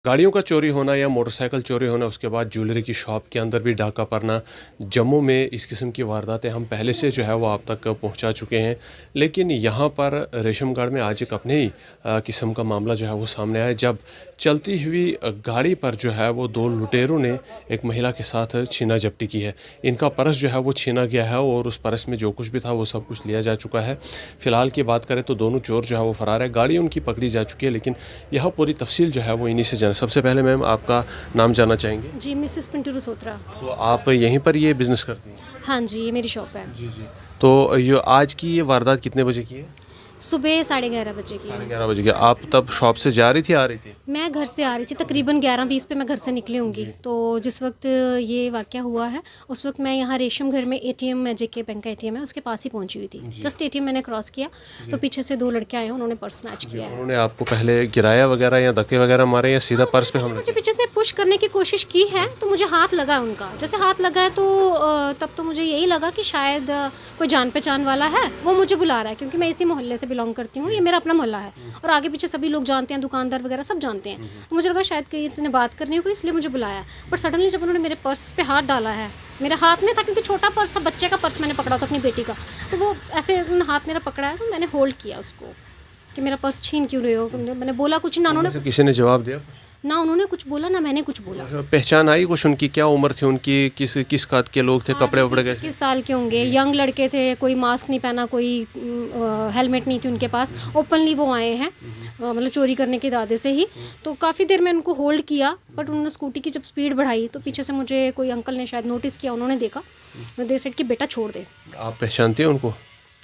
गाड़ियों का चोरी होना या मोटरसाइकिल चोरी होना, उसके बाद ज्वेलरी की शॉप के अंदर भी डाका पड़ना, जम्मू में इस किस्म की वारदातें हम पहले से जो है वो आप तक पहुंचा चुके हैं। लेकिन यहाँ पर रेशमगढ़ में आज एक अपने ही किस्म का मामला जो है वो सामने आया, जब चलती हुई गाड़ी पर जो है वो दो लुटेरों ने एक महिला के साथ छीना झपटी की है। इनका पर्स जो है वो छीना गया है और उस पर्स में जो कुछ भी था वो सब कुछ लिया जा चुका है। फ़िलहाल की बात करें तो दोनों चोर जो है वो फ़रार है, गाड़ी उनकी पकड़ी जा चुकी है, लेकिन यह पूरी तफसील जो है वो इन्हीं से जाना। सबसे पहले मैम आपका नाम जानना चाहेंगे? जी, मिसेस पिंटू रसोत्रा। तो आप यहीं पर ये बिज़नेस करती हैं? हाँ जी, ये मेरी शॉप है। जी, जी। तो ये आज की ये वारदात कितने बजे की है? सुबह 11:30 बजे की साढ़े है। 11 बजे की। आप तब शॉप से जा रही थी, आ रही थी? मैं घर से आ रही थी, तकरीबन 11:20 पे मैं घर से निकली होंगी। तो जिस वक़्त ये वाक़या हुआ है, उस वक़्त मैं यहाँ रेशम घर में एटीएम, जेके बैंक का एटीएम है, उसके पास ही पहुँची हुई थी। जस्ट एटीएम मैंने क्रॉस किया, तो पीछे से 2 लड़के आए, उन्होंने पर्स स्नैच किया है। उन्होंने आपको पहले गिराया वगैरह या धक्के वगैरह मारे या सीधा पर्स पे हमला मुझे किया? पीछे से पुश करने की कोशिश की है, तो मुझे हाथ लगा उनका। जैसे हाथ लगा है तो तब तो मुझे यही लगा कि शायद कोई जान पहचान वाला है, वो मुझे बुला रहा है, क्योंकि मैं इसी मोहल्ले से बिलॉन्ग करती हूँ, ये मेरा अपना मोहल्ला है और आगे पीछे सभी लोग जानते हैं, दुकानदार वगैरह सब जानते हैं। तो मुझे लगा शायद कहीं इसने बात करनी होगी, इसलिए मुझे बुलाया। बट सडनली जब उन्होंने मेरे पर्स पे हाथ डाला है, मेरे हाथ में था, क्योंकि छोटा पर्स था, बच्चे का पर्स मैंने पकड़ा था अपनी बेटी का, तो वो ऐसे उन्होंने हाथ मेरा पकड़ा है, तो मैंने होल्ड किया उसको कि मेरा पर्स छीन क्यों रहे हो। मैंने बोला कुछ ना, उनमें उन्होंने से किसी ने जवाब दिया? ना उन्होंने कुछ बोला ना मैंने कुछ बोला। पहचान आई कुछ उनकी? क्या उम्र थी उनकी? किस किस कद के लोग थे? कपड़े वपड़े कैसे? 21 साल के होंगे, यंग लड़के थे, कोई मास्क नहीं पहना, कोई हेलमेट नहीं थी उनके पास, ओपनली वो आए हैं, मतलब चोरी करने के इरादे से ही। तो काफ़ी देर में उनको होल्ड किया, बट उन्होंने स्कूटी की जब स्पीड बढ़ाई तो पीछे से मुझे कोई अंकल ने शायद नोटिस किया, उन्होंने देखा, दे सेड कि बेटा छोड़ दे। आप पहचानती हैं उनको?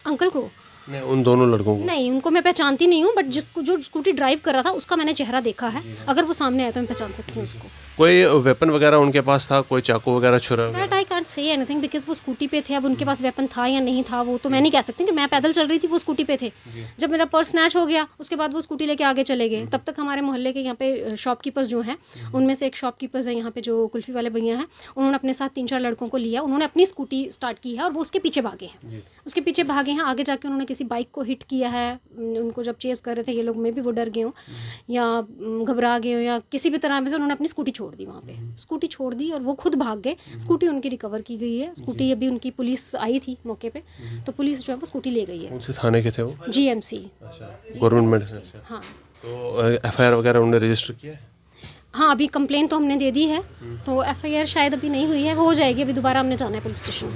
अंकल को नहीं, उन दोनों लड़कों को? नहीं, उनको मैं पहचानती नहीं हूँ, बट जिसको जो स्कूटी ड्राइव कर रहा था उसका मैंने चेहरा देखा है। अगर वो सामने आया तो मैं पहचान सकती हूँ उसको। कोई वेपन वगैरह उनके पास था? कोई चाकू वगैरह, छुरा वगैरह? That I can't say anything, because वो स्कूटी पे थे। अब उनके पास वेपन था या नहीं था वो तो मैं नहीं कह सकती, कि मैं पैदल चल रही थी, वो स्कूटी पे थे। जब मेरा पर्स स्नैच हो गया, उसके बाद वो स्कूटी लेके आगे चले गए। तब तक हमारे मोहल्ले के यहाँ पे शॉपकीपर्स जो हैं, उनमें से एक शॉपकीपर्स है यहाँ पे, जो कुल्फ़ी वाले भैया हैं, उन्होंने अपने साथ 3-4 लड़कों को लिया, उन्होंने अपनी स्कूटी स्टार्ट की है और वो उसके पीछे भागे हैं। उसके पीछे भागे हैं, आगे जाके उन्होंने किसी बाइक को हिट किया है। उनको जब चेस कर रहे थे ये लोग, में भी वो डर गए हों या घबरा गए हों या किसी भी तरह से, उन्होंने अपनी स्कूटी छोड़ दी वहाँ पे। स्कूटी छोड़ दी और वो खुद भाग गए। स्कूटी उनकी रिकवर की गई है। स्कूटी अभी उनकी पुलिस आई थी मौके पे, तो पुलिस जो है वो स्कूटी ले गई है। उनसे थाने के थे वो? जीएमसी। अच्छा, गवर्नमेंट से? अच्छा। हाँ तो एफआईआर वगैरह उन्होंने रजिस्टर किया है? हाँ, अभी कंप्लेंट तो हमने दे दी है, तो एफआईआर शायद अभी नहीं हुई है, वो हो जाएगी। अभी दोबारा हमने जाना है पुलिस स्टेशन।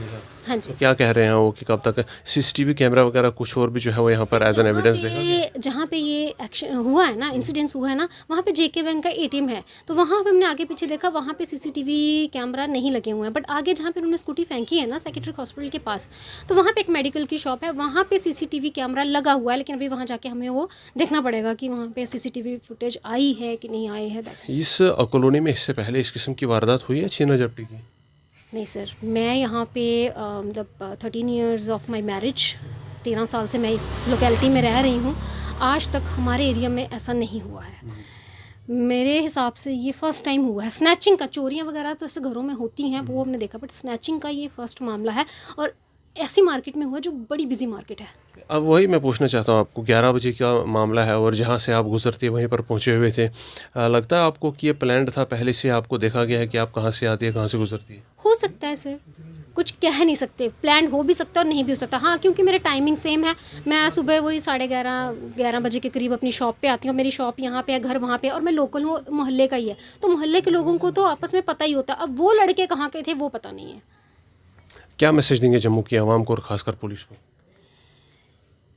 हाँ जी। तो क्या कह रहे हैं वो कि कब तक सीसीटीवी कैमरा वगैरह कुछ और भी जो है वो यहाँ पर एज एन एविडेंस देखा गया? जहाँ पे ये एक्शन हुआ है ना, इंसिडेंट्स हुआ है ना, वहाँ पे जेके बैंक का एटीएम है, तो वहाँ पे हमने आगे पीछे देखा, वहाँ पे सीसीटीवी कैमरा नहीं लगे हुए हैं। बट आगे जहाँ पे उन्होंने स्कूटी फेंकी है ना, साइकेट्रिक हॉस्पिटल के पास, तो वहाँ पे एक मेडिकल की शॉप है, वहाँ पे सीसीटीवी कैमरा लगा हुआ है। लेकिन अभी वहाँ जाके हमें वो देखना पड़ेगा कि वहाँ पे सीसीटीवी फुटेज आई है कि नहीं आई है। इस कॉलोनी में इससे पहले इस किस्म की वारदात हुई है छीना झपटी की? नहीं सर, मैं यहाँ पे मतलब 13 ईयर्स ऑफ माई मैरिज, 13 साल से मैं इस लोकेलिटी में रह रही हूँ। आज तक हमारे एरिया में ऐसा नहीं हुआ है। मेरे हिसाब से ये फ़र्स्ट टाइम हुआ है। स्नैचिंग का, चोरियाँ वगैरह तो ऐसे घरों में होती हैं, वो हमने देखा, बट स्नैचिंग का ये फ़र्स्ट मामला है और ऐसी मार्केट में हुआ जो बड़ी बिजी मार्केट है। अब वही मैं पूछना चाहता हूँ आपको, 11 बजे का मामला है और जहाँ से आप गुजरती वहीं पर पहुँचे हुए थे। लगता है आपको कि ये प्लान्ड था, पहले से आपको देखा गया है कि आप कहाँ से आती है, कहाँ से गुजरती है? हो सकता है सर, कुछ कह नहीं सकते, प्लान हो भी सकता है और नहीं भी हो सकता। हाँ, क्योंकि मेरे टाइमिंग सेम है। मैं सुबह वही 11:30 बजे के करीब अपनी शॉप पे आती हूँ। मेरी शॉप यहाँ पे है, घर वहाँ पे, और मैं लोकल हूँ, मोहल्ले का ही है, तो मोहल्ले के लोगों को तो आपस में पता ही होता है। अब वो लड़के कहाँ के थे वो पता नहीं है। क्या मैसेज देंगे जम्मू की आवाम को और ख़ासकर पुलिस को?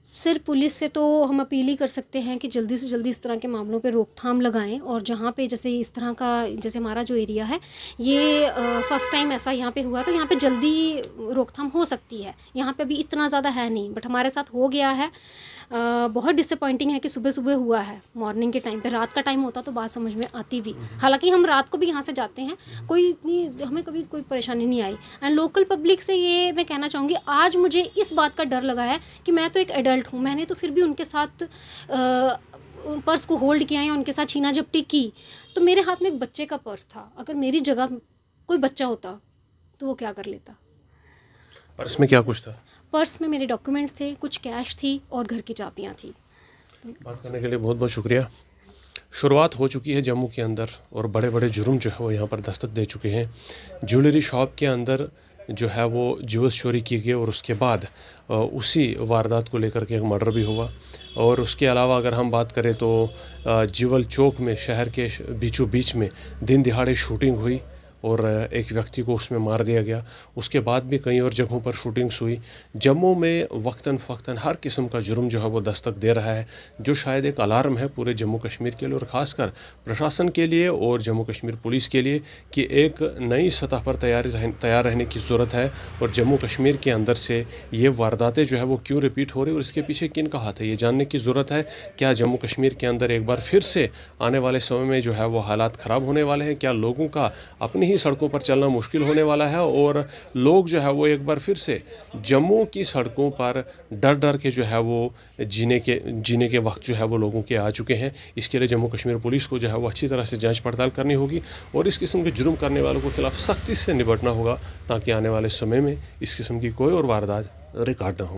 सिर्फ पुलिस से तो हम अपील ही कर सकते हैं कि जल्दी से जल्दी इस तरह के मामलों पे रोकथाम लगाएं, और जहाँ पे जैसे इस तरह का, जैसे हमारा जो एरिया है ये फ़र्स्ट टाइम ऐसा यहाँ पे हुआ, तो यहाँ पे जल्दी रोकथाम हो सकती है। यहाँ पे अभी इतना ज़्यादा है नहीं, बट हमारे साथ हो गया है। बहुत डिसअपॉइंटिंग है कि सुबह सुबह हुआ है, मॉर्निंग के टाइम पे। रात का टाइम होता तो बात समझ में आती भी, हालांकि हम रात को भी यहाँ से जाते हैं, कोई इतनी हमें कभी कोई परेशानी नहीं आई। एंड लोकल पब्लिक से ये मैं कहना चाहूँगी, आज मुझे इस बात का डर लगा है कि मैं तो एक एडल्ट हूँ, मैंने तो फिर भी उनके साथ पर्स को होल्ड किया या उनके साथ छीना झपटी की, तो मेरे हाथ में एक बच्चे का पर्स था। अगर मेरी जगह कोई बच्चा होता तो वो क्या कर लेता। पर्स में क्या कुछ था? पर्स में मेरे डॉक्यूमेंट्स थे, कुछ कैश थी और घर की चाबियाँ थी। बात करने के लिए बहुत बहुत शुक्रिया। शुरुआत हो चुकी है जम्मू के अंदर और बड़े बड़े जुर्म जो है वो यहाँ पर दस्तक दे चुके हैं। ज्वेलरी शॉप के अंदर जो है वो ज्वेल्स चोरी किए गए और उसके बाद उसी वारदात को लेकर के एक मर्डर भी हुआ। और उसके अलावा अगर हम बात करें तो जीवल चौक में शहर के बीचों बीच में दिन दिहाड़े शूटिंग हुई और एक व्यक्ति को उसमें मार दिया गया। उसके बाद भी कई और जगहों पर शूटिंग्स हुई। जम्मू में वक्तन फ़क्तन हर किस्म का जुर्म जो है वो दस्तक दे रहा है, जो शायद एक अलार्म है पूरे जम्मू कश्मीर के लिए और ख़ासकर प्रशासन के लिए और जम्मू कश्मीर पुलिस के लिए कि एक नई सतह पर तैयार रहने की ज़रूरत है। और जम्मू कश्मीर के अंदर से ये वारदातें जो है वो क्यों रिपीट हो रही है और इसके पीछे किन का हाथ है, ये जानने की ज़रूरत है। क्या जम्मू कश्मीर के अंदर एक बार फिर से आने वाले समय में जो है वो हालात ख़राब होने वाले हैं? क्या लोगों का अपनी ही सड़कों पर चलना मुश्किल होने वाला है और लोग जो है वो एक बार फिर से जम्मू की सड़कों पर डर डर के जो है वो जीने के वक्त जो है वो लोगों के आ चुके हैं? इसके लिए जम्मू कश्मीर पुलिस को जो है वो अच्छी तरह से जांच पड़ताल करनी होगी और इस किस्म के जुर्म करने वालों के खिलाफ सख्ती से निपटना होगा ताकि आने वाले समय में इस किस्म की कोई और वारदात रिकॉर्ड ना हो।